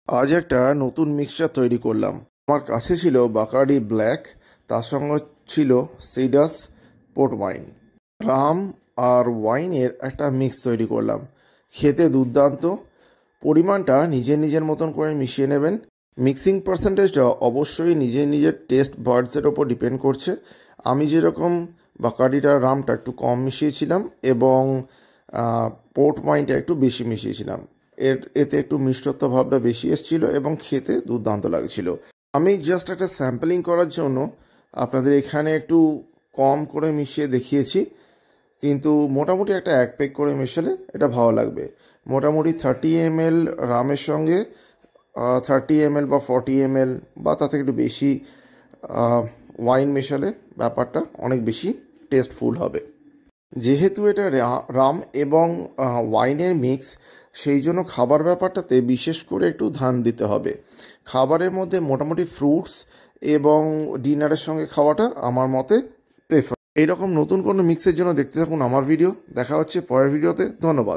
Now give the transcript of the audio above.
আজ একটা নতুন মিক্সচার তৈরি করলাম। আমার কাছে ছিল বাকার্ডি ব্ল্যাক, তার সঙ্গে ছিল সিডাস পোর্ট ওয়াইন, রাম আর ওয়াইনের একটা মিক্স তৈরি করলাম। খেতে দুর্দান্ত। পরিমাণটা নিজের নিজের মতন করে মিশিয়ে নেবেন। মিক্সিং পার্সেন্টেজটা অবশ্যই নিজের নিজের টেস্ট বার্ডসের ওপর ডিপেন্ড করছে। আমি যেরকম বাকার্ডিটা রামটা একটু কম মিশিয়েছিলাম এবং পোর্ট ওয়াইনটা একটু বেশি মিশিয়েছিলাম। এতে একটু মিষ্টত্ব ভাবটা বেশি এসেছিল এবং খেতে দুর্দান্ত লাগছিল। আমি জাস্ট একটা স্যাম্পলিং করার জন্য আপনাদের এখানে একটু কম করে মিশিয়ে দেখিয়েছি, কিন্তু মোটামুটি একটা এক পেক করে মেশালে এটা ভালো লাগবে। মোটামুটি 30 ml রামের সঙ্গে 30 ml বা 40 ml বা তার থেকে একটু বেশি ওয়াইন মেশালে ব্যাপারটা অনেক বেশি টেস্টফুল হবে। যেহেতু এটা রাম এবং ওয়াইনের মিক্স, সেই জন্য খাবার ব্যাপারটাতে বিশেষ করে একটু ধ্যান দিতে হবে। খাবারের মধ্যে মোটামুটি ফ্রুটস এবং ডিনারের সঙ্গে খাওয়াটা আমার মতে প্রেফার। এইরকম নতুন কোনো মিক্সের জন্য দেখতে থাকুন আমার ভিডিও। দেখা হচ্ছে পরের ভিডিওতে। ধন্যবাদ।